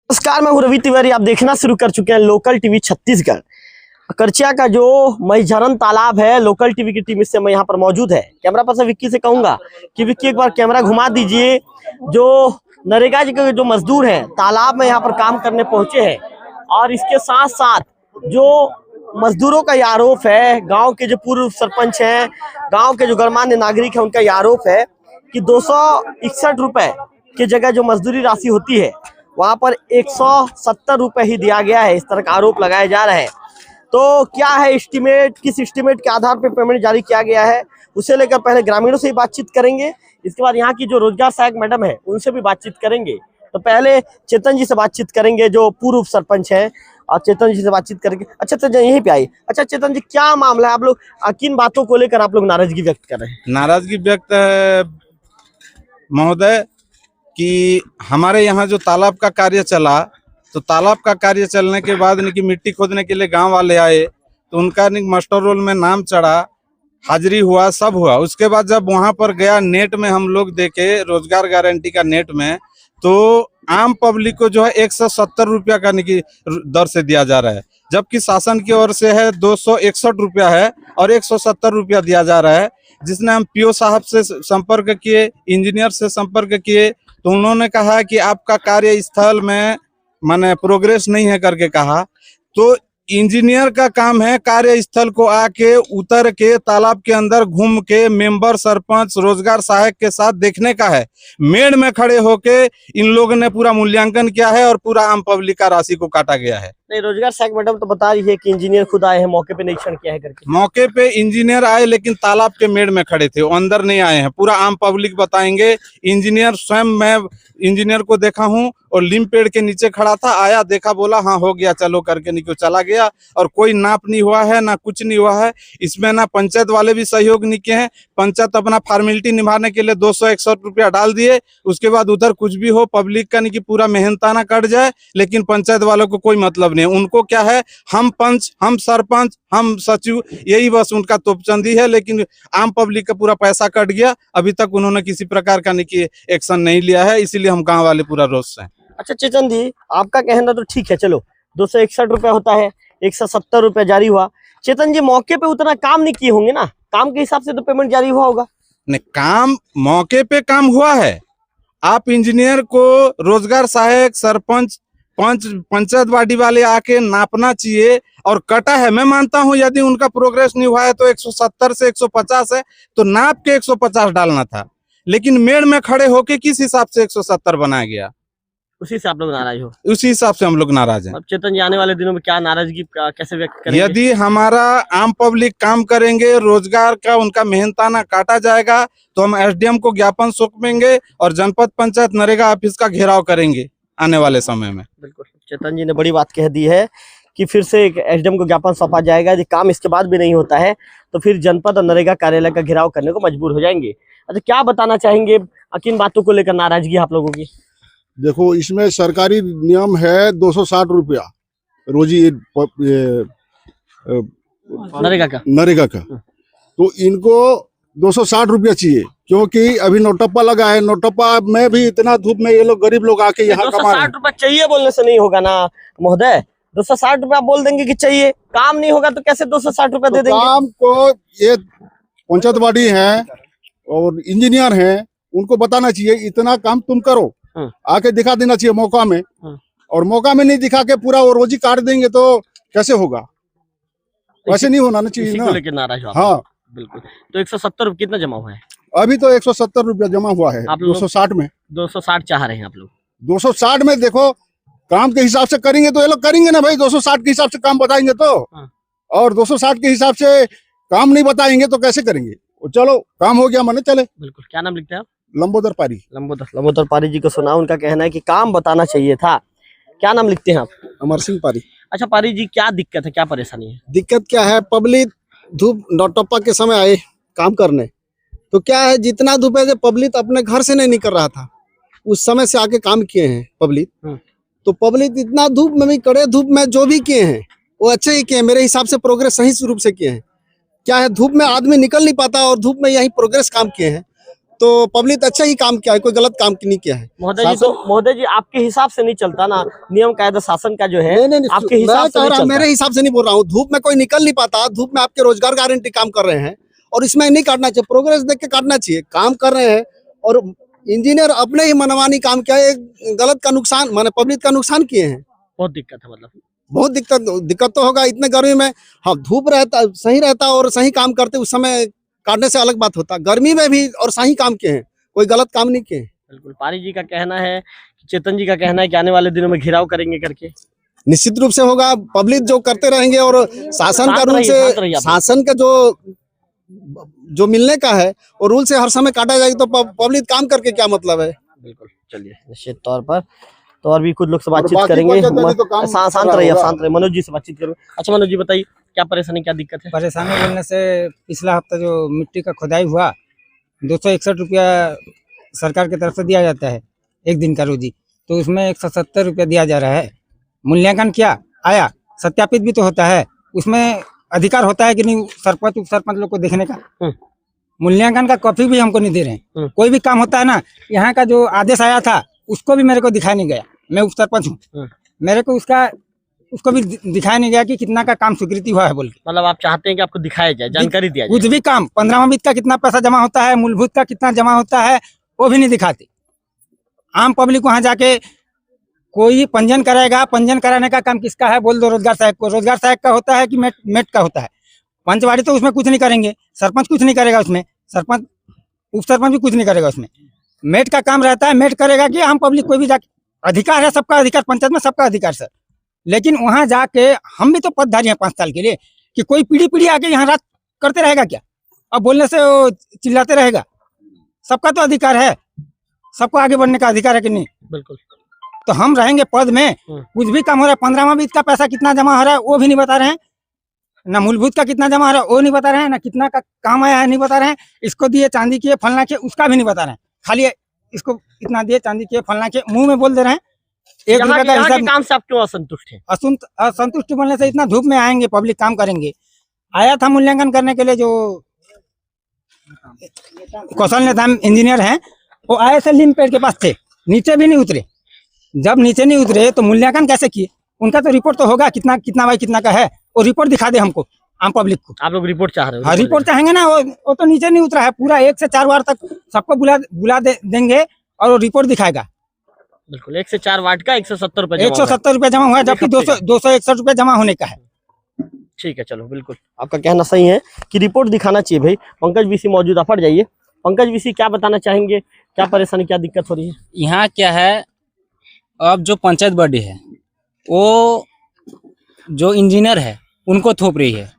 नमस्कार, मैं हूं रवि तिवारी। आप देखना शुरू कर चुके हैं लोकल टीवी छत्तीसगढ़। करचिया का जो महीझरन तालाब है, लोकल टीवी की टीम इससे मैं यहाँ पर मौजूद है। कैमरा पर्सन विक्की से कहूंगा कि विक्की एक बार कैमरा घुमा दीजिए। जो नरेगा जी के जो मजदूर हैं तालाब में यहाँ पर काम करने पहुंचे हैं, और इसके साथ साथ जो मजदूरों का ये आरोप है, गाँव के जो पूर्व सरपंच हैं, गाँव के जो गणमान्य नागरिक है, उनका ये आरोप है कि 261 रुपए की जगह जो मजदूरी राशि होती है वहां पर 170 रुपए ही दिया गया है। इस तरह का आरोप लगाए जा रहे हैं। तो क्या है एस्टीमेट, किस एस्टीमेट के आधार पर पेमेंट जारी किया गया है, उसे लेकर पहले ग्रामीणों से ही बातचीत करेंगे। इसके बाद यहाँ की जो रोजगार सहायक मैडम है उनसे भी बातचीत करेंगे। तो पहले चेतन जी से बातचीत करेंगे जो पूर्व सरपंच है, और चेतन जी से बातचीत करेंगे। अच्छा चेतन यहीं पे आई। अच्छा चेतन जी, क्या मामला है? आप लोग किन बातों को लेकर आप लोग नाराजगी व्यक्त कर रहे हैं? नाराजगी व्यक्त है महोदय कि हमारे यहाँ जो तालाब का कार्य चला, तो तालाब का कार्य चलने के बाद इनकी मिट्टी खोदने के लिए गांव वाले आए, तो उनका मास्टर रोल में नाम चढ़ा, हाजिरी हुआ, सब हुआ। उसके बाद जब वहां पर गया, नेट में हम लोग देखे रोजगार गारंटी का नेट में, तो आम पब्लिक को जो है 170 रुपया का दर से दिया जा रहा है, जबकि शासन की ओर से है 261 रुपया है और 170 रुपया दिया जा रहा है। जिसने हम पीओ साहब से संपर्क किए, इंजीनियर से संपर्क किए, तो उन्होंने कहा कि आपका कार्यस्थल में माने प्रोग्रेस नहीं है करके कहा। तो इंजीनियर का काम है कार्यस्थल को आके उतर के तालाब के अंदर घूम के मेंबर, सरपंच, रोजगार सहायक के साथ देखने का है। मेड़ में खड़े होके इन लोगों ने पूरा मूल्यांकन किया है और पूरा आम पब्लिक का राशि को काटा गया है। नहीं, रोजगार सहायक मैडम तो बता रही है कि इंजीनियर खुद आए हैं, मौके पे निरीक्षण किया है करके। मौके पे इंजीनियर आए लेकिन तालाब के मेड़ में खड़े थे, वो अंदर नहीं आए हैं। पूरा आम पब्लिक बताएंगे। इंजीनियर स्वयं, मैं इंजीनियर को देखा हूं और लीम पेड़ के नीचे खड़ा था, आया, देखा, बोला हाँ हो गया चलो करके निकल चला गया। और कोई नाप नहीं हुआ है, ना कुछ नहीं हुआ है। इसमें ना पंचायत वाले भी सहयोग नहीं किए हैं। पंचायत अपना फॉर्मेलिटी निभाने के लिए 261 रुपया डाल दिए। उसके बाद उधर कुछ भी हो, पब्लिक का नहीं कि पूरा मेहनताना कट जाए, लेकिन पंचायत वालों को कोई मतलब नहीं है। उनको क्या है, हम पंच, हम सरपंच, हम सचिव, यही बस उनका तोपचंदी है। लेकिन आम पब्लिक का पूरा पैसा कट गया। अभी तक उन्होंने किसी प्रकार का नहीं एक्शन नहीं लिया है, इसीलिए हम गाँव वाले पूरा रोष हैं। अच्छा चेतन जी, आपका कहना तो ठीक है, चलो 261 रुपया होता है, 170 रुपया जारी हुआ। चेतन जी, मौके पे उतना काम नहीं किए होंगे ना, काम के हिसाब से तो पेमेंट जारी हुआ होगा। नहीं, काम मौके पे काम हुआ है। आप इंजीनियर को रोजगार सहायक, सरपंच, पंचायत बॉडी वाले आके नापना चाहिए, और कटा है। मैं मानता हूं यदि उनका प्रोग्रेस नहीं हुआ है तो 170 से 150 है, तो नाप के 150 डालना था। लेकिन मेड़ में खड़े होके किस हिसाब से 170 बनाया गया, उसी से आप लोग नाराज हो? उसी हिसाब से हम लोग नाराज हैं। अब चेतन जी, आने वाले दिनों में क्या नाराजगी कैसे व्यक्त करेंगे? यदि हमारा आम पब्लिक काम करेंगे, रोजगार का उनका मेहनताना काटा जाएगा, तो हम एसडीएम को ज्ञापन सौंपेंगे और जनपद पंचायत नरेगा ऑफिस का घेराव करेंगे आने वाले समय में। बिल्कुल, चेतन जी ने बड़ी बात कह दी है कि फिर से एसडीएम को ज्ञापन सौंपा जाएगा। यदि काम इसके बाद भी नहीं होता है तो फिर जनपद और नरेगा कार्यालय का घेराव करने को मजबूर हो जाएंगे। अच्छा, क्या बताना चाहेंगे, किन बातों को लेकर नाराजगी आप लोगों की? देखो, इसमें सरकारी नियम है 260 रुपया रोजी नरेगा का। तो इनको 260 रुपया चाहिए, क्योंकि अभी नोटप्पा लगा है। नोटप्पा में भी इतना धूप में ये लोग गरीब लोग आके यहाँ कमा रहे हैं। 260 रुपया चाहिए बोलने से नहीं होगा ना महोदय। 260 रुपया बोल देंगे कि चाहिए, काम नहीं होगा तो कैसे 260 रुपया दे देंगे? काम को ये पंचायत बॉडी है और इंजीनियर हैं, उनको बताना चाहिए इतना काम तुम करो, आके दिखा देना चाहिए मौका में। और मौका में नहीं दिखा के पूरा वो रोजी काट देंगे तो कैसे होगा? वैसे नहीं होना चाहिए ना। लेकिन नाराज हो? हाँ बिल्कुल। तो 170 रुपये कितना जमा हुआ है? अभी तो 170 रुपया जमा हुआ है। आप 260 में 260 चाह रहे हैं आप लोग? 260 में देखो, काम के हिसाब से करेंगे तो ये लोग करेंगे ना भाई। 260 के हिसाब से काम बताएंगे तो, और 260 के हिसाब से काम नहीं बताएंगे तो कैसे करेंगे? चलो काम हो गया, माने चले। बिल्कुल। क्या नाम लिखते हैं आप? लंबोदर पारी। लंबोदर पारी जी को सुना, उनका कहना है कि काम बताना चाहिए था। क्या नाम लिखते हैं आप? अमर सिंह पारी। अच्छा पारी जी, क्या दिक्कत है, क्या परेशानी है? दिक्कत क्या है, पब्लिक धूप नौटप्पा के समय आए काम करने, तो क्या है, जितना धूप है पब्लिक अपने घर से नहीं निकल रहा था, उस समय से आके काम किए हैं पब्लिक। तो पब्लिक इतना धूप में भी, कड़े धूप में जो भी किए हैं वो अच्छे ही किए हैं। मेरे हिसाब से प्रोग्रेस सही रूप से किए हैं। क्या है, धूप में आदमी निकल नहीं पाता और धूप में यही प्रोग्रेस काम किए हैं। तो पब्लिक अच्छा ही काम किया है, कोई गलत काम नहीं किया है। महोदय जी आपके हिसाब से नहीं चलता ना, नियम कायदा शासन का जो है नहीं, आपके मैं हिसाब से कह नहीं रहा, चलता। मेरे हिसाब से नहीं बोल रहा हूँ। धूप में कोई निकल नहीं पाता, धूप में आपके रोजगार गारंटी काम कर रहे हैं और इसमें नहीं काटना चाहिए, प्रोग्रेस देख के काटना चाहिए। काम कर रहे हैं और इंजीनियर अपने ही मनमानी काम किया है, गलत का नुकसान माने पब्लिक का नुकसान किए हैं। बहुत दिक्कत है, मतलब बहुत दिक्कत तो होगा इतने गर्मी में। हाँ, धूप रहता सही रहता और सही काम करते उस समय काटने से अलग बात होता, गर्मी में भी और सही काम किए हैं, कोई गलत काम नहीं किए। बिल्कुल। पारी जी का कहना है, चेतन जी का कहना है कि आने वाले दिनों में घिराव करेंगे करके। निश्चित रूप से होगा, पब्लिक जो करते रहेंगे और शासन का रूल से, शासन का जो मिलने का है और रूल से हर समय काटा जाएगा तो पब्लिक काम करके क्या मतलब है। बिल्कुल, चलिए निश्चित तौर पर तो और भी कुछ लोग से बातचीत बाकी करेंगे। तो काम शांत रहिए, शांत रहिए। मनोज जी से बातचीत करूँ। अच्छा मनोज जी बताइए क्या परेशानी, क्या दिक्कत है? परेशानी बोलने से पिछला हफ्ता जो मिट्टी का खुदाई हुआ 261 रुपया सरकार की तरफ से दिया जाता है एक दिन का रोजी, तो उसमें 170 रुपया दिया जा रहा है। मूल्यांकन किया, आया, सत्यापित भी तो होता है, उसमें अधिकार होता है कि नहीं सरपंच उप सरपंच लोग को देखने का। मूल्यांकन का कॉपी भी हमको नहीं दे रहे हैं। कोई भी काम होता है ना, यहाँ का जो आदेश आया था उसको भी मेरे को दिखाया नहीं गया। मैं उप सरपंच हूँ, मेरे को उसको भी दिखाया नहीं गया कि कितना का काम स्वीकृति हुआ है बोल के। मतलब आप चाहते हैं कि आपको दिखाया जाए, जानकारी दिया जाए। कुछ भी काम 15वां वित्त का कितना पैसा जमा होता है, मूलभूत का कितना जमा होता है, वो भी नहीं दिखाते। आम पब्लिक वहां जाके कोई पंजीयन कराएगा, पंजीयन कराने का काम किसका है बोल दो, रोजगार सहायक को। रोजगार सहायक का होता है कि मेट का होता है। पंचवाड़ी तो उसमें कुछ नहीं करेंगे, सरपंच कुछ नहीं करेगा उसमें, सरपंच उप सरपंच भी कुछ नहीं करेगा उसमें। मेट का काम रहता है, मेट करेगा कि आम पब्लिक कोई भी जाके, अधिकार है सबका अधिकार, पंचायत में सबका अधिकार सर। लेकिन वहां जाके हम भी तो पदधारी हैं 5 साल के लिए, कि कोई पीढ़ी आके यहाँ रात करते रहेगा क्या? अब बोलने से वो चिल्लाते रहेगा। सबका तो अधिकार है, सबको आगे बढ़ने का अधिकार है कि नहीं? बिल्कुल। तो हम रहेंगे पद में, कुछ भी काम हो रहा है, 15वां वित्त का पैसा कितना जमा हो रहा है वो भी नहीं बता रहे हैं, ना मूलभूत का कितना जमा हो रहा है वो नहीं बता रहे हैं, ना कितना का काम आया है नहीं बता रहे हैं। इसको दिए चांदी किए फलना किए उसका भी नहीं बता रहे हैं, खाली इसको इतना दिए चांदी किए फलना किए मुंह में बोल दे रहे हैं। 1 रुपए का हिसाब। काम से आप क्यों असंतुष्ट हैं? असंतुष्ट बोलने से, इतना धूप में आएंगे पब्लिक काम करेंगे। आया था मूल्यांकन करने के लिए जो कौशल नेता इंजीनियर हैं, वो आए थे नीम पेड़ के पास थे, नीचे भी नहीं उतरे। जब नीचे नहीं उतरे तो मूल्यांकन कैसे किए? उनका तो रिपोर्ट तो होगा कितना बाई कितना का है, वो रिपोर्ट दिखा दे हमको, आम पब्लिक को। आप लोग रिपोर्ट चाह रहे हो? हाँ, रिपोर्ट चाहेंगे ना, वो तो नीचे नहीं उतरा है पूरा। 1 से 4 वार्ड तक सबको बुला देंगे और वो रिपोर्ट दिखाएगा। बिल्कुल। 1 से 4 वार्ड का 170 रुपए 170 रुपया जमा हुआ है, जबकि 261 रुपया जमा होने का है। ठीक है, चलो बिल्कुल आपका कहना सही है कि रिपोर्ट दिखाना चाहिए भाई। पंकज वीसी मौजूद, फट जाइए। पंकज वीसी क्या बताना चाहेंगे, क्या परेशानी, क्या दिक्कत हो रही है? यहाँ क्या है, अब जो पंचायत बॉडी है वो जो इंजीनियर है उनको थोप रही है।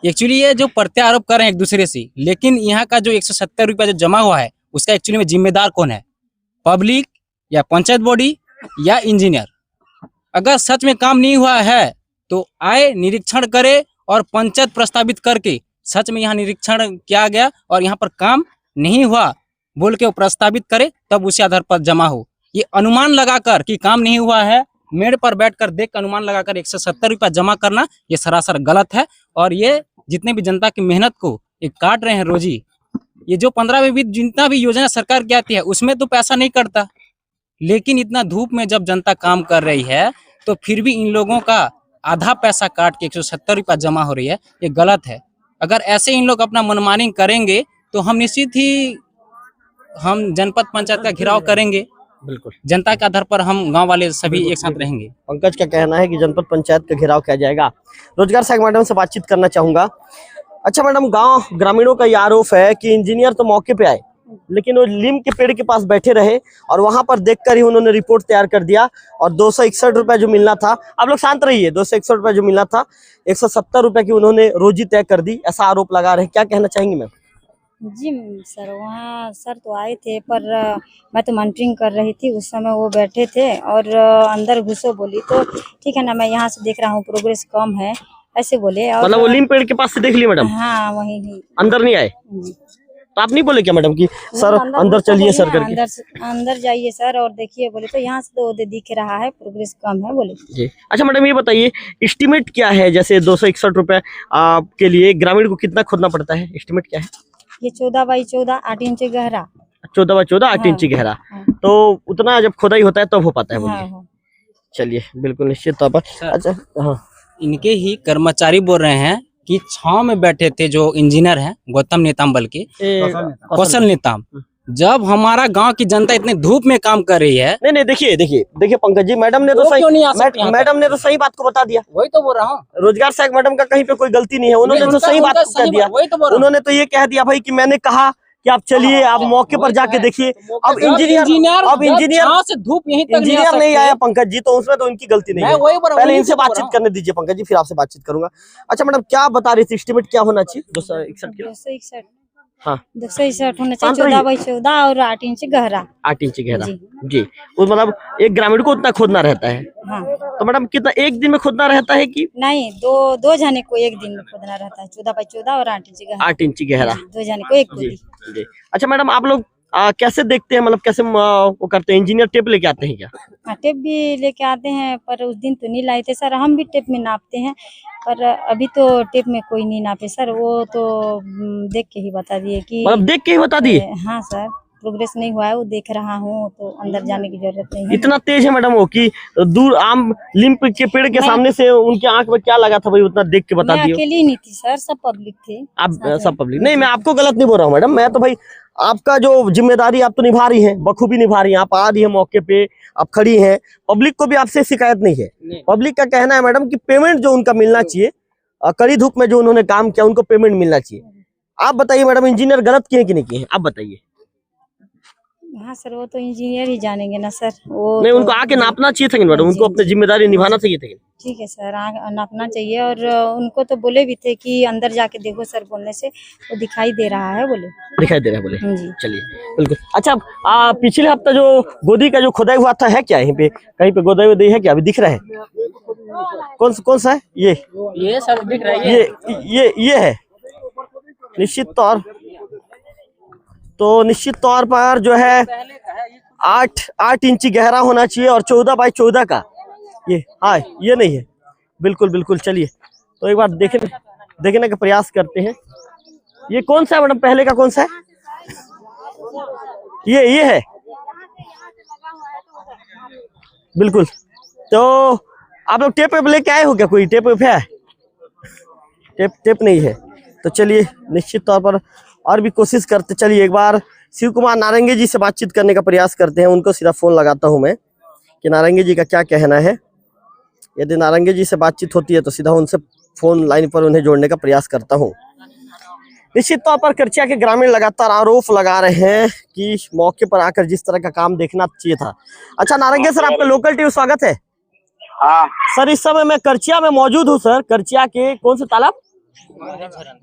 एक्चुअली ये जो प्रत्यारोप कर रहे हैं एक दूसरे से, लेकिन यहाँ का जो 170 रुपया जो जमा हुआ है उसका एक्चुअली में जिम्मेदार कौन है? पब्लिक या पंचायत बॉडी या इंजीनियर? अगर सच में काम नहीं हुआ है तो आए, निरीक्षण करे और पंचायत प्रस्तावित करके सच में यहाँ निरीक्षण किया गया और यहाँ पर काम नहीं हुआ बोल के वो प्रस्तावित करे, तब उसी आधार पर जमा हो। ये अनुमान लगाकर कि काम नहीं हुआ है, मेड़ पर बैठकर देख कर अनुमान लगाकर 170 रुपया जमा करना, ये सरासर गलत है। और ये जितने भी जनता की मेहनत को ये काट रहे हैं रोजी, ये जो 15वें वित्त जितना भी योजना सरकार की आती है उसमें तो पैसा नहीं कटता, लेकिन इतना धूप में जब जनता काम कर रही है तो फिर भी इन लोगों का आधा पैसा काट के 170 रुपया जमा हो रही है, ये गलत है। अगर ऐसे इन लोग अपना मनमानी करेंगे तो हम निश्चित ही हम जनपद पंचायत का घेराव करेंगे। बिल्कुल, जनता के आधार पर हम गांव वाले सभी एक साथ रहेंगे। पंकज का कहना है कि जनपद पंचायत का घेराव किया जाएगा। रोजगार सहायक मैडम से बातचीत करना चाहूंगा। अच्छा मैडम, गांव ग्रामीणों का ये आरोप है कि इंजीनियर तो मौके पे आए लेकिन वो नीम के पेड़ के पास बैठे रहे और वहां पर देखकर ही उन्होंने रिपोर्ट तैयार कर दिया और 261 रुपए जो मिलना था, आप लोग शांत रहिए, 261 रुपए जो मिलना था 170 रुपए की उन्होंने रोजी तय कर दी, ऐसा आरोप लगा रहे हैं। क्या कहना चाहेंगे मैम? जी सर, वहाँ सर तो आए थे पर मैं तो मॉनिटरिंग कर रही थी उस समय, वो बैठे थे और अंदर घुसो बोली तो ठीक है ना, मैं यहाँ से देख रहा हूँ प्रोग्रेस कम है ऐसे बोले। और मतलब वो नीम पेड़ के पास से देख ली मैडम? हाँ वही ही। अंदर नहीं आए तो आप नहीं बोले क्या मैडम कि सर अंदर चलिए सर करके? अंदर जाइए सर और देखिए बोले, तो यहाँ से तो दिख रहा है प्रोग्रेस कम है बोले जी। अच्छा मैडम ये बताइए एस्टिमेट क्या है, जैसे 261 रुपए के लिए ग्रामीण को कितना खोदना पड़ता है, एस्टिमेट क्या है? ये 14 बाई 14 8 इंच गहरा। 14 बाय 14 8 हाँ, इंची गहरा। हाँ। तो उतना जब खुदाई होता है तब हो पाता है, हाँ, बोलिए। हाँ। चलिए बिल्कुल निश्चित तौर पर। सर। अच्छा हाँ इनके ही कर्मचारी बोल रहे हैं कि छाव में बैठे थे जो इंजीनियर हैं गौतम नेताम बल्कि कौशल नेताम, जब हमारा गांव की जनता इतने धूप में काम कर रही है। नहीं देखिए पंकज जी, मैडम ने तो वो सही क्यों नहीं आ सकते यहाँ तक? मैडम ने तो सही बात को बता दिया। वही तो बोल रहा हूँ, रोजगार सहायक मैडम का कहीं पे कोई गलती नहीं है, उन्होंने तो सही बात को कह दिया। वही तो बोल रहा हूँ। उन्होंने तो ये कह दिया भाई कि मैंने कहा कि आप चलिए, आप मौके पर जाके देखिए। अब इंजीनियर से धूप यहीं तक इंजीनियर नहीं आया पंकज जी, तो उसमें तो उनकी गलती नहीं है। वही बोल रहा हूँ, पहले वही इनसे तो बोल रहा बातचीत हूँ। करने दीजिए पंकज जी, फिर आपसे बातचीत करूंगा। अच्छा मैडम, क्या बता रही थी, एस्टिमेट क्या होना चाहिए? 261 किलो। 261 हाँ 261 होना शांत चाहिए, रहिए। 14 बाई 14 और 8 इंच गहरा। 8 इंच गहरा जी। जी। वो मतलब एक ग्रामीण को उतना खोदना रहता है। हाँ, तो मैडम कितना एक दिन में खोदना रहता है कि नहीं, दो जाने को एक दिन में खोदना रहता है, 14 बाई 14 और 8 इंच गहरा। 8 इंच गहरा। जी, 2 जाने को एक जी खोदी। जी। अच्छा मैडम, आप लोग कैसे देखते हैं, मतलब कैसे वो करते हैं? इंजीनियर टेप लेके आते हैं क्या? हाँ, टेप भी लेके आते हैं, पर उस दिन तो नहीं लाए थे सर। हम भी टेप में नापते हैं, पर अभी तो टेप में कोई नहीं नापे सर। वो तो देख के ही बता दिए कि मतलब देख के ही बता दिए? हाँ सर, प्रोग्रेस नहीं हुआ है, वो देख रहा हूँ, तो अंदर जाने की जरूरत नहीं है। इतना तेज है मैडम वो कि दूर आम लीम के पेड़ के सामने से उनके आंख में क्या लगा था भाई, उतना देख के बता मैं दिए? अकेली नहीं थी सर, सब पब्लिक थे। आप साथ सब में। पब्लिक? नहीं, मैं आपको गलत नहीं बोल रहा हूँ मैडम, मैं तो भाई आपका जो जिम्मेदारी आप तो निभा रही हैं, बखूबी निभा रही हैं। आप आ रही हैं मौके पे, आप खड़ी हैं, पब्लिक को भी आपसे शिकायत नहीं है। पब्लिक का कहना है मैडम कि पेमेंट जो उनका मिलना चाहिए, कड़ी धूप में जो उन्होंने काम किया, उनको पेमेंट मिलना चाहिए। आप बताइए मैडम, इंजीनियर गलत किए कि नहीं किए? आप बताइए। हाँ सर, वो तो इंजीनियर ही जानेंगे ना सर। वो नहीं, तो उनको आके नापना चाहिए था कि मैडम, जी, उनको अपनी जी। जिम्मेदारी निभाना चाहिए था। ठीक है सर, नापना चाहिए। और उनको तो बोले भी थे कि अंदर जाके देखो सर, बोलने से वो दिखाई दे रहा है बोले। दिखाई दे रहा है बोले? जी। चलिए बिल्कुल। अच्छा, पिछले हफ्ता जो गोदी का जो खुदाई हुआ था, है क्या यहीं पे कहीं पे गोदाई वोदाई है क्या? अभी दिख रहा है? कौन सा है ये सब दिख रहा है। ये है निश्चित तौर पर जो है 8 इंची गहरा होना चाहिए और 14 बाई 14 का ये। हाँ, ये नहीं है। बिल्कुल चलिए, तो एक बार देखने का प्रयास करते हैं। ये कौन सा है मैडम, पहले का कौन सा है? ये है बिल्कुल। तो आप लोग टेप वेप लेके आए हो क्या? कोई टेप वेप है? टेप नहीं है। तो चलिए निश्चित तौर पर और भी कोशिश करते। चलिए एक बार शिव कुमार नारंगी जी से बातचीत करने का प्रयास करते हैं। उनको सीधा फोन लगाता हूं मैं कि नारंगी जी का क्या कहना है। यदि नारंगी जी से बातचीत होती है तो सीधा उनसे फोन लाइन पर उन्हें जोड़ने का प्रयास करता हूं। निश्चित तौर पर करचिया के ग्रामीण लगातार आरोप लगा रहे हैं कि मौके पर आकर जिस तरह का काम देखना चाहिए था। अच्छा नारंगी सर, आपका लोकल टीवी स्वागत है। हाँ सर, इस समय मैं करचिया में मौजूद हूँ सर। करचिया के कौन से तालाब?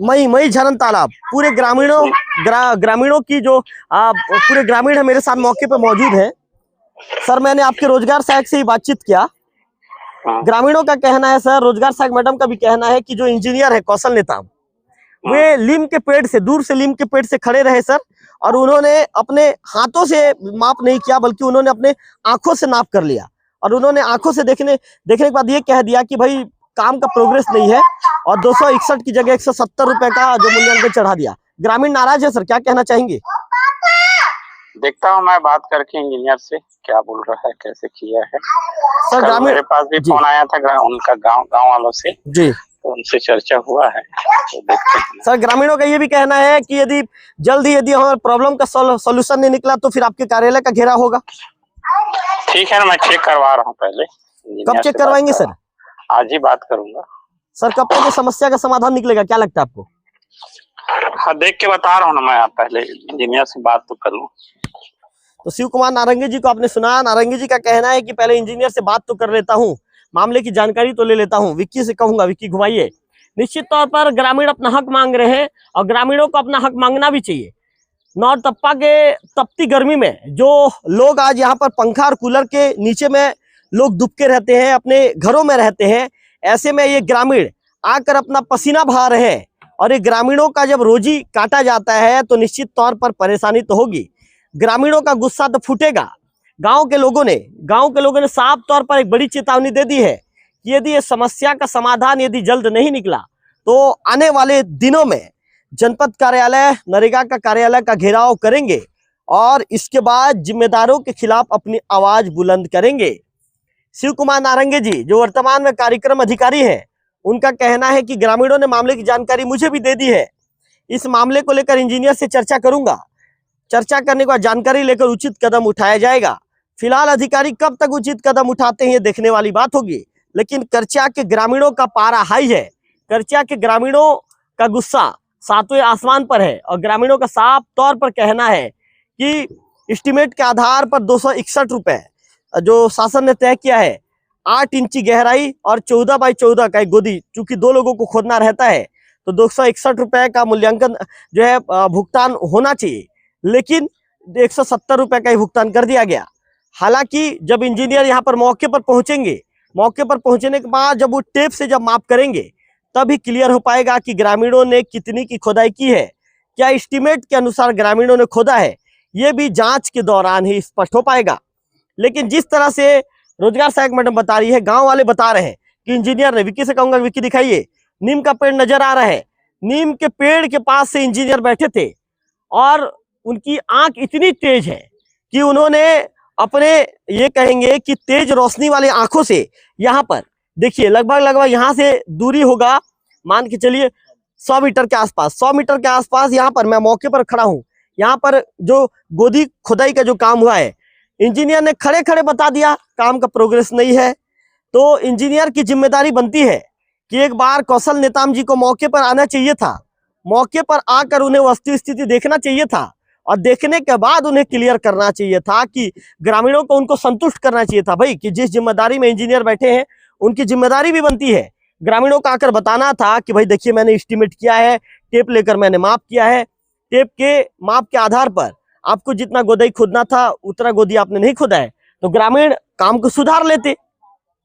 मई झरन तालाब। पूरे ग्रामीणों की जो पूरे ग्रामीण है मेरे साथ मौके पे मौजूद है। सर, मैंने आपके रोजगार सहायक से ही बातचीत किया। ग्रामीणों का कहना है सर, रोजगार सहायक मैडम का भी कहना है कि जो इंजीनियर है कौशल नेताम, वे लीम के पेड़ से दूर से लीम के पेड़ से खड़े रहे सर, और उन्होंने अपने हाथों से माप नहीं किया, बल्कि उन्होंने अपने आंखों से नाप कर लिया। और उन्होंने आंखों से देखने के बाद ये कह दिया कि भाई काम का प्रोग्रेस नहीं है, और 261 की जगह 170 रुपए का जो मूल्यांकन चढ़ा दिया। ग्रामीण नाराज है सर, क्या कहना चाहेंगे? देखता हूँ मैं बात करके इंजीनियर से क्या बोल रहा है, कैसे किया है। सर कल ग्रामीण मेरे पास भी फोन आया था उनका गांव वालों से जी, तो उनसे चर्चा हुआ है, तो देखते हैं। सर ग्रामीणों का ये भी कहना है कि यदि यदि हमारे प्रॉब्लम का सॉल्यूशन नहीं निकला तो फिर आपके कार्यालय का घेराव होगा। ठीक है ना, मैं चेक करवा रहा हूँ पहले। कब चेक करवाएंगे सर? आज ही बात करूंगा सर। कब तक ये समस्या का समाधान निकलेगा, क्या लगता है आपको? हाँ, देख के बता रहा हूँ ना मैं, पहले इंजीनियर से बात तो कर लूँ। तो शिव कुमार नारंगी जी को आपने सुना। नारंगी जी का कहना है कि पहले इंजीनियर से बात तो कर लेता हूँ, मामले की जानकारी तो ले लेता हूँ। विक्की से कहूंगा, विक्की घुमाइए। निश्चित तौर पर ग्रामीण अपना हक मांग रहे हैं, और ग्रामीणों को अपना हक मांगना भी चाहिए। नौतप्पा के तपती गर्मी में जो लोग आज यहाँ पर पंखा और कूलर के नीचे में लोग दुबके रहते हैं, अपने घरों में रहते हैं, ऐसे में ये ग्रामीण आकर अपना पसीना बहा रहे हैं। और ये ग्रामीणों का जब रोजी काटा जाता है तो निश्चित तौर पर परेशानी तो होगी। ग्रामीणों का गुस्सा तो फूटेगा। गांव के लोगों ने साफ तौर पर एक बड़ी चेतावनी दे दी है कि यदि ये समस्या का समाधान यदि जल्द नहीं निकला तो आने वाले दिनों में जनपद कार्यालय, नरेगा का कार्यालय का घेराव करेंगे। और इसके बाद जिम्मेदारों के खिलाफ अपनी आवाज बुलंद करेंगे। शिव कुमार नारंगे जी जो वर्तमान में कार्यक्रम अधिकारी हैं, उनका कहना है कि ग्रामीणों ने मामले की जानकारी मुझे भी दे दी है। इस मामले को लेकर इंजीनियर से चर्चा करूंगा। चर्चा करने के बाद जानकारी लेकर उचित कदम उठाया जाएगा। फिलहाल अधिकारी कब तक उचित कदम उठाते हैं ये देखने वाली बात होगी। लेकिन करचा के ग्रामीणों का पारा हाई है। करचा के ग्रामीणों का गुस्सा सातवें आसमान पर है और ग्रामीणों का साफ तौर पर कहना है कि एस्टीमेट के आधार पर 261 रुपए जो शासन ने तय किया है, 8 इंची गहराई और 14 बाई 14 का एक गोदी, चूंकि 2 लोगों को खोदना रहता है तो 261 रुपए का मूल्यांकन जो है भुगतान होना चाहिए, लेकिन 170 रुपए का ही भुगतान कर दिया गया। हालांकि जब इंजीनियर यहाँ पर मौके पर पहुंचेंगे, मौके पर पहुंचने के बाद जब वो टेप से जब माप करेंगे तभी क्लियर हो पाएगा कि ग्रामीणों ने कितनी की खोदाई की है, क्या एस्टीमेट के अनुसार ग्रामीणों ने खोदा है, ये भी जांच के दौरान ही स्पष्ट हो पाएगा। लेकिन जिस तरह से रोजगार सहायक मैडम बता रही है, गांव वाले बता रहे हैं कि इंजीनियर ने, विक्की से कहूंगा विक्की दिखाइए, नीम का पेड़ नजर आ रहा है, नीम के पेड़ के पास से इंजीनियर बैठे थे और उनकी आंख इतनी तेज है कि उन्होंने अपने ये कहेंगे कि तेज रोशनी वाली आंखों से यहाँ पर देखिए लगभग यहाँ से दूरी होगा, मान के चलिए 100 मीटर के आसपास, 100 मीटर के आसपास यहाँ पर मैं मौके पर खड़ा हूँ। यहाँ पर जो गोदी खुदाई का जो काम हुआ है, इंजीनियर ने खड़े खड़े बता दिया काम का प्रोग्रेस नहीं है। तो इंजीनियर की जिम्मेदारी बनती है कि एक बार कौशल नेताम जी को मौके पर आना चाहिए था, मौके पर आकर उन्हें वस्तु स्थिति देखना चाहिए था और देखने के बाद उन्हें क्लियर करना चाहिए था कि ग्रामीणों को उनको संतुष्ट करना चाहिए था भाई, कि जिस जिम्मेदारी में इंजीनियर बैठे हैं उनकी जिम्मेदारी भी बनती है ग्रामीणों को आकर बताना था कि भाई देखिए मैंने एस्टीमेट किया है, टेप लेकर मैंने माप किया है, टेप के माप के आधार पर आपको जितना गोदाई खोदना था उतना गोदी आपने नहीं खोदा है, तो ग्रामीण काम को सुधार लेते।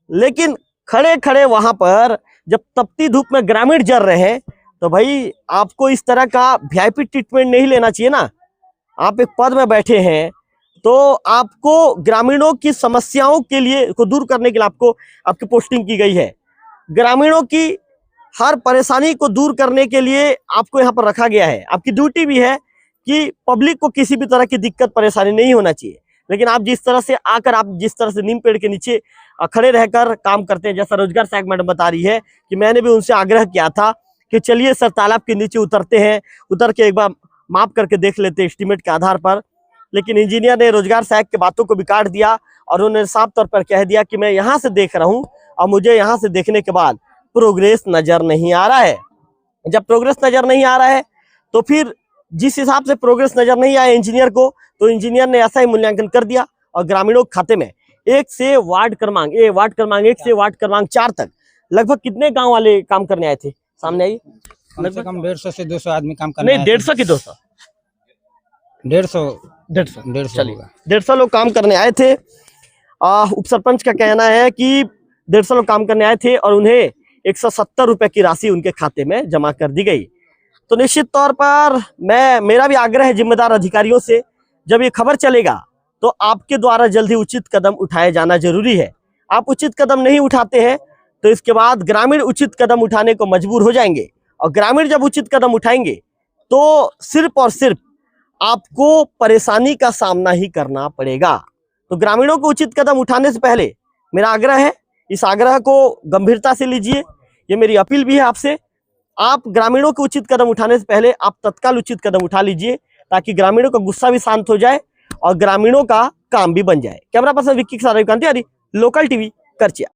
लेकिन खड़े खड़े वहां पर जब तपती धूप में ग्रामीण जल रहे हैं तो भाई आपको इस तरह का वीआईपी ट्रीटमेंट नहीं लेना चाहिए ना। आप एक पद में बैठे हैं तो आपको ग्रामीणों की समस्याओं के लिए को दूर करने के लिए आपको आपकी पोस्टिंग की गई है। ग्रामीणों की हर परेशानी को दूर करने के लिए आपको यहाँ पर रखा गया है। आपकी ड्यूटी भी है कि पब्लिक को किसी भी तरह की दिक्कत परेशानी नहीं होना चाहिए। लेकिन आप जिस तरह से आकर आप जिस तरह से नीम पेड़ के नीचे खड़े रहकर काम करते हैं, जैसा रोजगार सहायक मैडम बता रही है कि मैंने भी उनसे आग्रह किया था कि चलिए सर तालाब के नीचे उतरते हैं, उतर के एक बार माप करके देख लेते हैं एस्टीमेट के आधार पर। लेकिन इंजीनियर ने रोजगार सहायक की बातों को भी काट दिया और उन्होंने साफ तौर पर कह दिया कि मैं यहाँ से देख रहा हूँ और मुझे यहाँ से देखने के बाद प्रोग्रेस नजर नहीं आ रहा है। जब प्रोग्रेस नजर नहीं आ रहा है तो फिर जिस हिसाब से प्रोग्रेस नजर नहीं आया इंजीनियर को, तो इंजीनियर ने ऐसा ही मूल्यांकन कर दिया और ग्रामीणों के खाते में 1 से वार्ड क्रमांक 1 से वार्ड क्रमांक 4 तक लगभग कितने गांव वाले काम करने आए थे? सामने आई कम से कम 150 से 200 आदमी काम करने नहीं, 150 की 200 150 चलिए 150 लोग काम करने आए थे। उप सरपंच का कहना है कि 150 लोग काम करने आए थे और उन्हें 170 रुपए की राशि उनके खाते में जमा कर दी गई। तो निश्चित तौर पर मेरा भी आग्रह है जिम्मेदार अधिकारियों से, जब ये खबर चलेगा तो आपके द्वारा जल्द ही उचित कदम उठाया जाना जरूरी है। आप उचित कदम नहीं उठाते हैं तो इसके बाद ग्रामीण उचित कदम उठाने को मजबूर हो जाएंगे और ग्रामीण जब उचित कदम उठाएंगे तो सिर्फ और सिर्फ आपको परेशानी का सामना ही करना पड़ेगा। तो ग्रामीणों को उचित कदम उठाने से पहले मेरा आग्रह है, इस आग्रह को गंभीरता से लीजिए। ये मेरी अपील भी है आपसे, आप ग्रामीणों को उचित कदम उठाने से पहले आप तत्काल उचित कदम उठा लीजिए ताकि ग्रामीणों का गुस्सा भी शांत हो जाए और ग्रामीणों का काम भी बन जाए। कैमरा पर्सन विक्की के साथ रविकांत तिवारी, लोकल टीवी, करचिया।